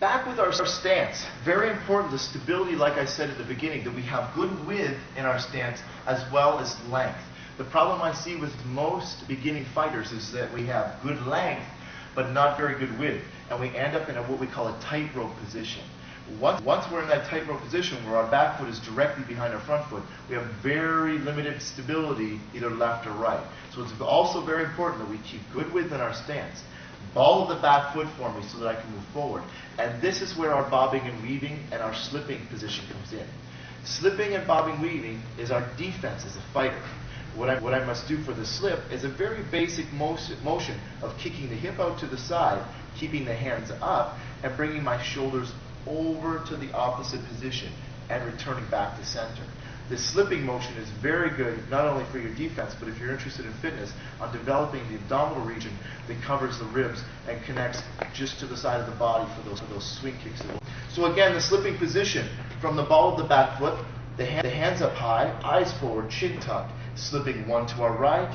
Back with our stance. Very important, the stability, like I said at the beginning, that we have good width in our stance as well as length. The problem I see with most beginning fighters is that we have good length but not very good width, and we end up in what we call a tightrope position. Once we're in that tightrope position where our back foot is directly behind our front foot, we have very limited stability either left or right. So it's also very important that we keep good width in our stance. Ball of the back foot for me so that I can move forward. And this is where our bobbing and weaving and our slipping position comes in. Slipping and bobbing weaving is our defense as a fighter. What I must do for the slip is a very basic motion of kicking the hip out to the side, keeping the hands up, and bringing my shoulders over to the opposite position and returning back to center. This slipping motion is very good not only for your defense, but if you're interested in fitness, on developing the abdominal region that covers the ribs and connects just to the side of the body for those swing kicks. So again, the slipping position from the ball of the back foot, the hands up high, eyes forward, chin tucked, slipping one to our right,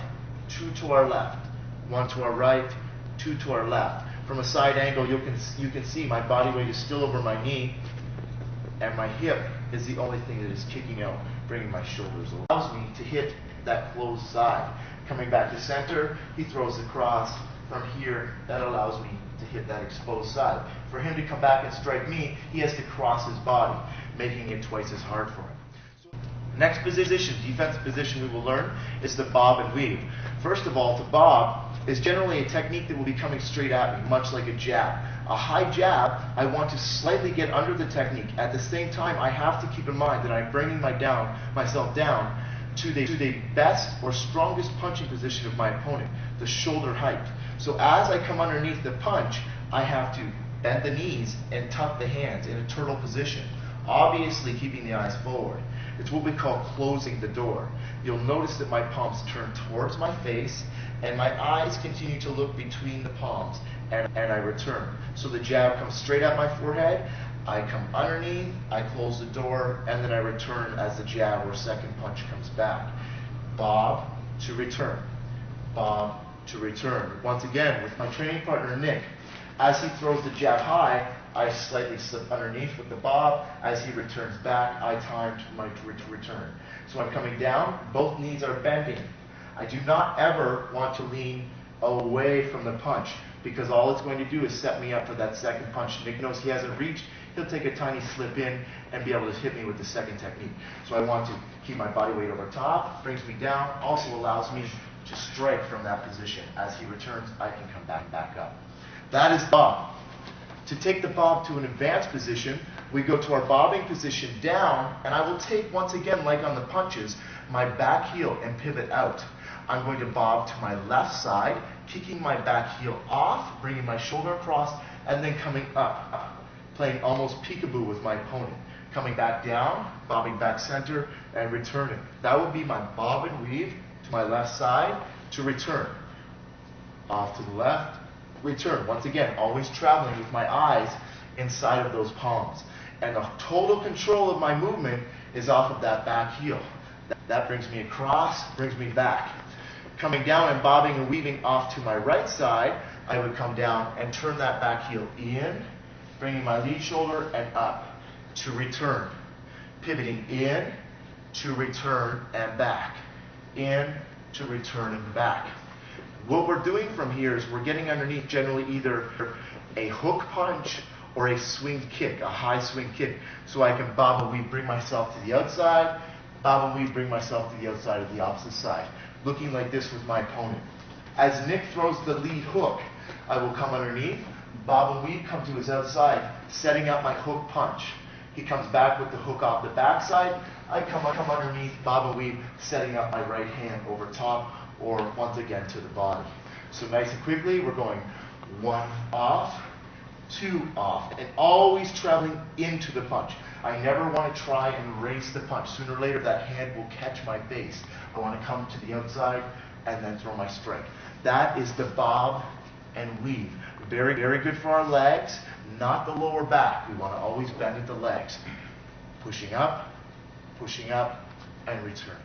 two to our left, one to our right, two to our left. From a side angle, you can see my body weight is still over my knee, and my hip is the only thing that is kicking out, bringing my shoulders over. Allows me to hit that closed side. Coming back to center, he throws the cross from here. That allows me to hit that exposed side. For him to come back and strike me, he has to cross his body, making it twice as hard for him. Next position, defensive position we will learn, is the bob and weave. First of all, to bob is generally a technique that will be coming straight at me, much like a jab. A high jab, I want to slightly get under the technique. At the same time, I have to keep in mind that I'm bringing myself down to the best or strongest punching position of my opponent, the shoulder height. So as I come underneath the punch, I have to bend the knees and tuck the hands in a turtle position, obviously keeping the eyes forward. It's what we call closing the door. You'll notice that my palms turn towards my face and my eyes continue to look between the palms, and I return. So the jab comes straight at my forehead, I come underneath, I close the door, and then I return as the jab or second punch comes back. Bob to return. Bob to return. Once again, with my training partner Nick, as he throws the jab high, I slightly slip underneath with the bob. As he returns back, I time my return. So I'm coming down, both knees are bending. I do not ever want to lean away from the punch, because all it's going to do is set me up for that second punch. Nick knows he hasn't reached, he'll take a tiny slip in and be able to hit me with the second technique. So I want to keep my body weight over top, brings me down, also allows me to strike from that position. As he returns, I can come back up. That is bob. To take the bob to an advanced position, we go to our bobbing position down, and I will take, once again, like on the punches, my back heel and pivot out. I'm going to bob to my left side, kicking my back heel off, bringing my shoulder across, and then coming up, playing almost peekaboo with my opponent. Coming back down, bobbing back center, and returning. That would be my bob and weave to my left side to return. Off to the left, return. Once again, always traveling with my eyes inside of those palms. And the total control of my movement is off of that back heel. That brings me across, brings me back. Coming down and bobbing and weaving off to my right side, I would come down and turn that back heel in, bringing my lead shoulder and up to return. Pivoting in, to return and back. In, to return and back. What we're doing from here is we're getting underneath generally either a hook punch or a swing kick, a high swing kick. So I can bob and weave, bring myself to the outside, bob and weave, bring myself to the outside of the opposite side. Looking like this with my opponent. As Nick throws the lead hook, I will come underneath, bob and weave, come to his outside, setting up my hook punch. He comes back with the hook off the backside. I come underneath, bob and weave, setting up my right hand over top, or once again to the body. So nice and quickly, we're going one off, two off, and always traveling into the punch. I never want to try and race the punch. Sooner or later, that hand will catch my base. I want to come to the outside and then throw my strike. That is the bob and weave. Very, very good for our legs, not the lower back. We want to always bend at the legs. Pushing up, and returning.